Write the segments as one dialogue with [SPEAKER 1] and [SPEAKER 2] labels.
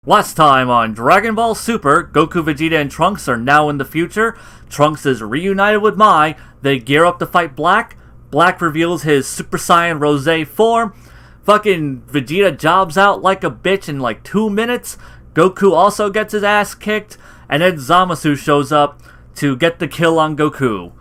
[SPEAKER 1] Last time on Dragon Ball Super, Goku, Vegeta, and Trunks are now in the future. Trunks is reunited with Mai. They gear up to fight Black. Black reveals his Super Saiyan Rose form. Fucking Vegeta jobs out like a bitch in like 2 minutes. Goku also gets his ass kicked. And then Zamasu shows up to get the kill on Goku.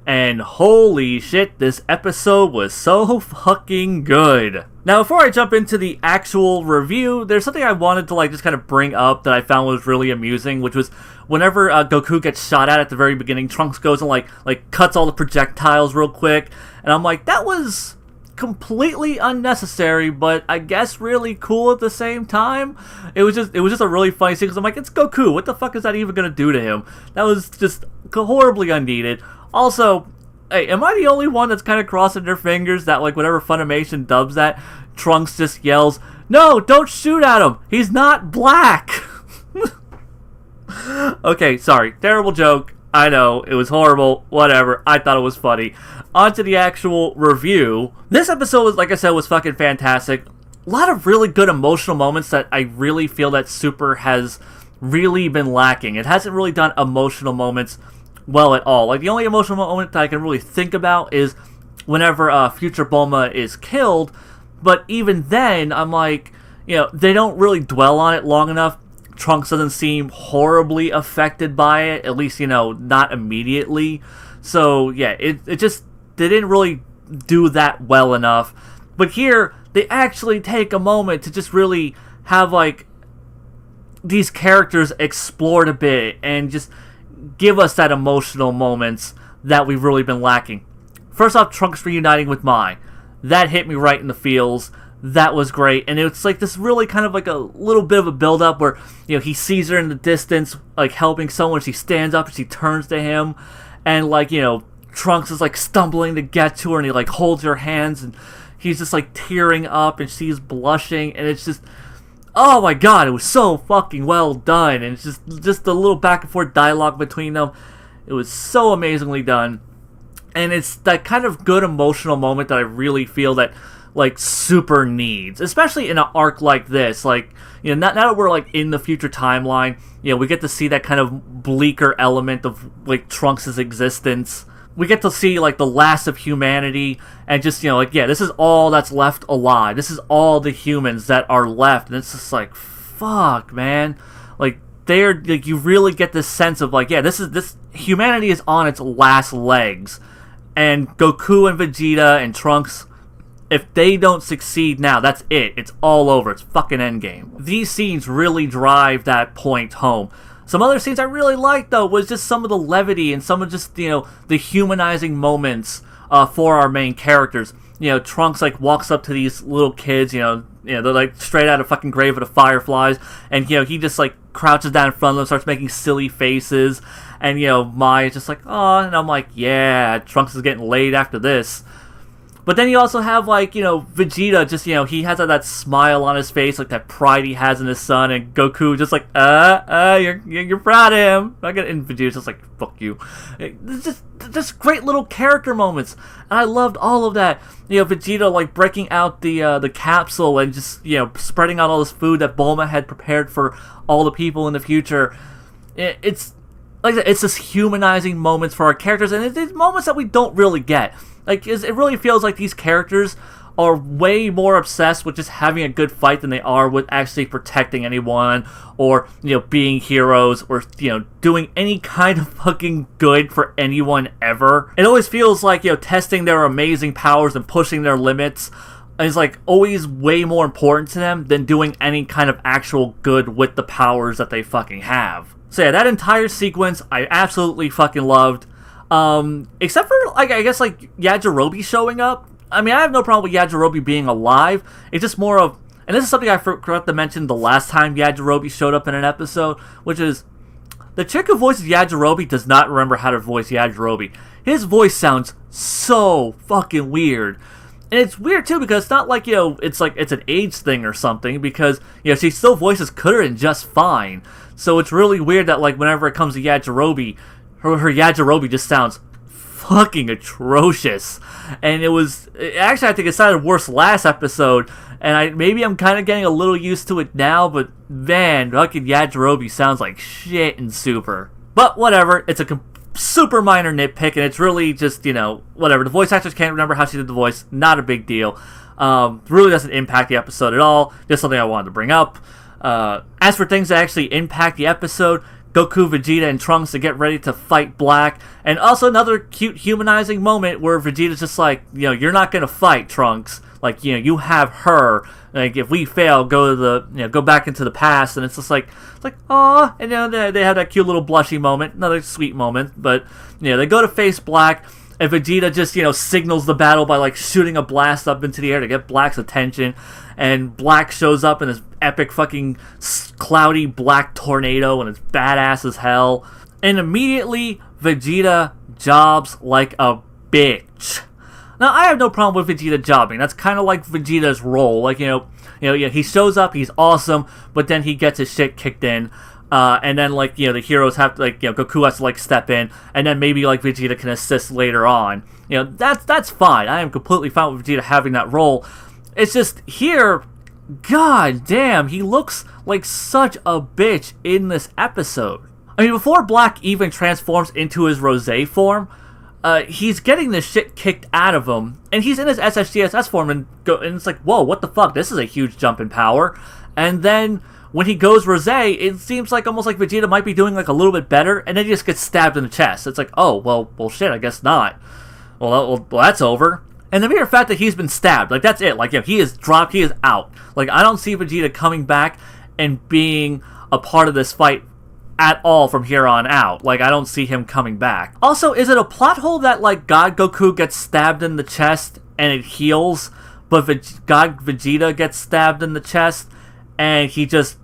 [SPEAKER 1] And holy shit, this episode was so fucking good. Now, before I jump into the actual review, there's something I wanted to just kind of bring up that I found was really amusing, which was whenever Goku gets shot at the very beginning, Trunks goes and like cuts all the projectiles real quick, and I'm like, that was completely unnecessary, but I guess really cool at the same time. It was just a really funny scene because I'm like, it's Goku. What the fuck is that even gonna do to him? That was just horribly unneeded. Also, hey, am I the only one that's kind of crossing their fingers that, like, whenever Funimation dubs that, Trunks just yells, "No, don't shoot at him! He's not black!" Okay, sorry. Terrible joke. I know. It was horrible. Whatever. I thought it was funny. On to the actual review. This episode was, like I said, was fucking fantastic. A lot of really good emotional moments that I really feel that Super has really been lacking. It hasn't really done emotional moments well at all. Like, the only emotional moment that I can really think about is whenever Future Bulma is killed, but even then, I'm like, they don't really dwell on it long enough. Trunks doesn't seem horribly affected by it, at least, not immediately. So, yeah, it just, they didn't really do that well enough. But here, they actually take a moment to just really have, like, these characters explored a bit and just give us that emotional moments that we've really been lacking. First off, Trunks reuniting with Mai. That hit me right in the feels. That was great. And it's like this really kind of like a little bit of a build-up where, he sees her in the distance, like helping someone. She stands up and she turns to him. And Trunks is like stumbling to get to her and he like holds her hands and he's just like tearing up and she's blushing. And it's just, oh my god, it was so fucking well done. And it's just a little back and forth dialogue between them. It was so amazingly done. And it's that kind of good emotional moment that I really feel that, like, Super needs. Especially in an arc like this. Like, now that we're, like, in the future timeline, we get to see that kind of bleaker element of, like, Trunks' existence. We get to see, like, the last of humanity, and just, this is all that's left alive. This is all the humans that are left, and it's just like, fuck, man. Like, you really get this sense of, like, this humanity is on its last legs, and Goku and Vegeta and Trunks, if they don't succeed now, that's it. It's all over. It's fucking endgame. These scenes really drive that point home. Some other scenes I really liked, though, was just some of the levity and some of just, the humanizing moments for our main characters. Trunks, like, walks up to these little kids, they're, like, straight out of fucking Grave of the Fireflies, and, he just, like, crouches down in front of them, starts making silly faces, and, Mai is just like, oh, and I'm like, yeah, Trunks is getting laid after this. But then you also have, like, Vegeta just, he has that smile on his face, like that pride he has in his son, and Goku just like, you're proud of him. And Vegeta's just like, fuck you. It's just great little character moments. And I loved all of that. Vegeta, like, breaking out the capsule and just, spreading out all this food that Bulma had prepared for all the people in the future. It's, like I said, it's just humanizing moments for our characters, and it's moments that we don't really get. Like, it really feels like these characters are way more obsessed with just having a good fight than they are with actually protecting anyone or, being heroes or, doing any kind of fucking good for anyone ever. It always feels like, testing their amazing powers and pushing their limits is, like, always way more important to them than doing any kind of actual good with the powers that they fucking have. So yeah, that entire sequence I absolutely fucking loved. Except for, like, I guess, like, Yajirobe showing up. I mean, I have no problem with Yajirobe being alive. It's just more of, and this is something I forgot to mention the last time Yajirobe showed up in an episode, which is, the chick who voices Yajirobe does not remember how to voice Yajirobe. His voice sounds so fucking weird. And it's weird, too, because it's not like, it's like, it's an age thing or something, because, she still voices Kuririn just fine. So it's really weird that, like, whenever it comes to Yajirobe, her Yajirobe just sounds fucking atrocious. And actually, I think it sounded worse last episode, and maybe I'm kind of getting a little used to it now, but man, fucking Yajirobe sounds like shit in Super. But whatever, it's a super minor nitpick, and it's really just, whatever. The voice actors can't remember how she did the voice, not a big deal. Really doesn't impact the episode at all, just something I wanted to bring up. As for things that actually impact the episode, Goku, Vegeta, and Trunks to get ready to fight Black, and also another cute humanizing moment where Vegeta's just like, you're not gonna fight, Trunks. Like, you have her. Like, if we fail, go back into the past, and it's just like, aw, and they have that cute little blushy moment, another sweet moment, but they go to face Black, and Vegeta just signals the battle by like shooting a blast up into the air to get Black's attention, and Black shows up in this epic fucking cloudy black tornado, and it's badass as hell. And immediately Vegeta jobs like a bitch. Now, I have no problem with Vegeta jobbing. That's kind of like Vegeta's role. Like, he shows up, he's awesome, but then he gets his shit kicked in. And then, like, the heroes have to, like, Goku has to, like, step in, and then maybe, like, Vegeta can assist later on. That's fine. I am completely fine with Vegeta having that role. It's just, here, god damn, he looks like such a bitch in this episode. I mean, before Black even transforms into his Rosé form, he's getting the shit kicked out of him, and he's in his SSGSS form, and it's like, whoa, what the fuck, this is a huge jump in power. And then when he goes Rosé, it seems like almost like Vegeta might be doing like a little bit better, and then he just gets stabbed in the chest. It's like, oh, well shit, I guess not. Well, that's over. And the mere fact that he's been stabbed, like, that's it. Like, he is dropped, he is out. Like, I don't see Vegeta coming back and being a part of this fight at all from here on out. Like, I don't see him coming back. Also, is it a plot hole that, like, God Goku gets stabbed in the chest and it heals, but God Vegeta gets stabbed in the chest and he just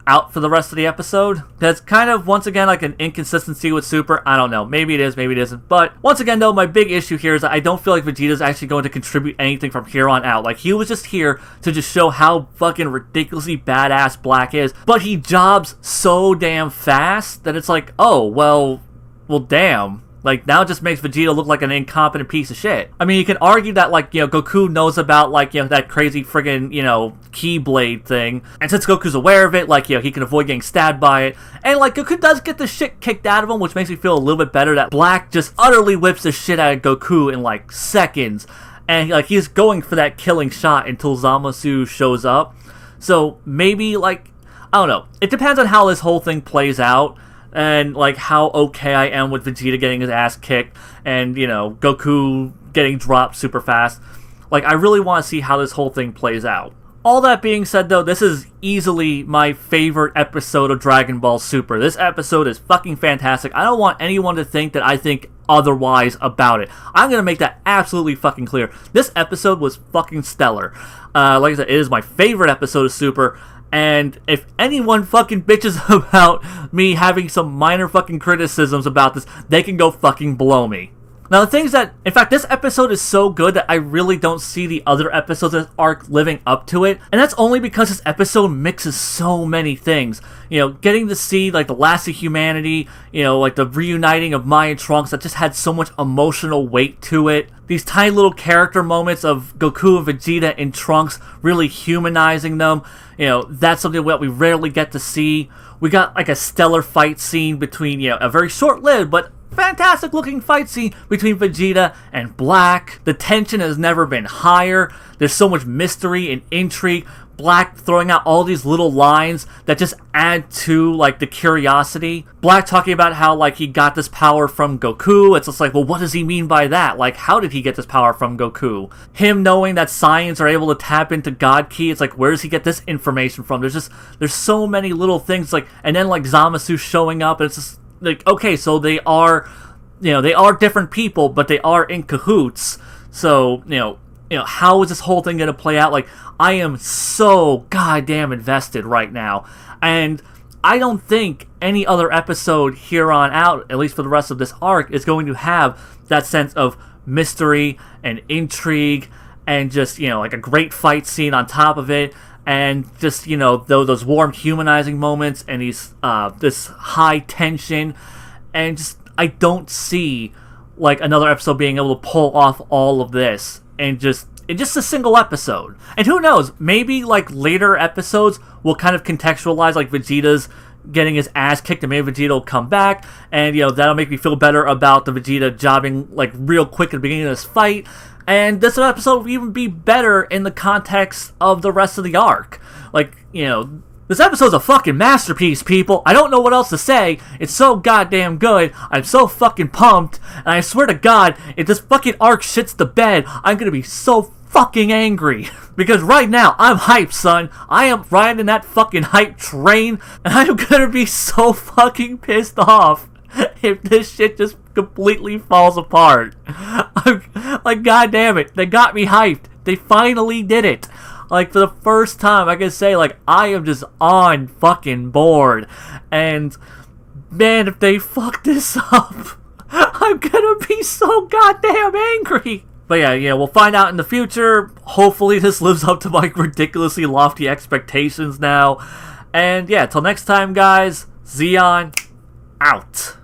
[SPEAKER 1] out for the rest of the episode? That's kind of, once again, like an inconsistency with Super. I don't know. Maybe it is, maybe it isn't. But once again, though, my big issue here is that I don't feel like Vegeta's actually going to contribute anything from here on out. Like, he was just here to just show how fucking ridiculously badass Black is, but he jobs so damn fast that it's like, oh, well, damn. Like, now it just makes Vegeta look like an incompetent piece of shit. I mean, you can argue that, like, Goku knows about, like, that crazy friggin', Keyblade thing. And since Goku's aware of it, like, he can avoid getting stabbed by it. And, like, Goku does get the shit kicked out of him, which makes me feel a little bit better that Black just utterly whips the shit out of Goku in, like, seconds. And, like, he's going for that killing shot until Zamasu shows up. So, maybe, like, I don't know. It depends on how this whole thing plays out. And, like, how okay I am with Vegeta getting his ass kicked and, Goku getting dropped super fast. Like, I really want to see how this whole thing plays out. All that being said, though, this is easily my favorite episode of Dragon Ball Super. This episode is fucking fantastic. I don't want anyone to think that I think otherwise about it. I'm going to make that absolutely fucking clear. This episode was fucking stellar. Like I said, it is my favorite episode of Super. And if anyone fucking bitches about me having some minor fucking criticisms about this, they can go fucking blow me. Now, the things that, in fact, this episode is so good that I really don't see the other episodes of this arc living up to it. And that's only because this episode mixes so many things. Getting to see, like, the last of humanity, like the reuniting of Mai and Trunks that just had so much emotional weight to it. These tiny little character moments of Goku and Vegeta and Trunks really humanizing them. That's something that we rarely get to see. We got, like, a stellar fight scene between, a very short-lived but fantastic looking fight scene between Vegeta and Black. The tension has never been higher. There's so much mystery and intrigue. Black throwing out all these little lines that just add to, like, the curiosity. Black talking about how, like, he got this power from Goku. It's just like, well, what does he mean by that? Like, how did he get this power from Goku? Him knowing that Saiyans are able to tap into God Ki. It's like, where does he get this information from? There's so many little things, like, and then, like, Zamasu showing up, and it's just like, okay, so they are different people, but they are in cahoots. So, how is this whole thing going to play out? Like, I am so goddamn invested right now. And I don't think any other episode here on out, at least for the rest of this arc, is going to have that sense of mystery and intrigue and just, like a great fight scene on top of it. And just, those warm humanizing moments and these this high tension. And just, I don't see like another episode being able to pull off all of this and just in just a single episode. And who knows, maybe like later episodes will kind of contextualize like Vegeta's getting his ass kicked, and maybe Vegeta will come back, and that'll make me feel better about the Vegeta jobbing like real quick at the beginning of this fight. And this episode will even be better in the context of the rest of the arc. Like, this episode's a fucking masterpiece, people. I don't know what else to say. It's so goddamn good. I'm so fucking pumped. And I swear to God, if this fucking arc shits the bed, I'm gonna be so fucking angry. Because right now, I'm hyped, son. I am riding that fucking hype train. And I'm gonna be so fucking pissed off if this shit just completely falls apart. Like, goddamn it. They got me hyped. They finally did it. Like, for the first time, I can say, like, I am just on fucking board. And, man, if they fuck this up, I'm gonna be so goddamn angry. But yeah, we'll find out in the future. Hopefully this lives up to my ridiculously lofty expectations now. And yeah, till next time, guys, Zeon, out.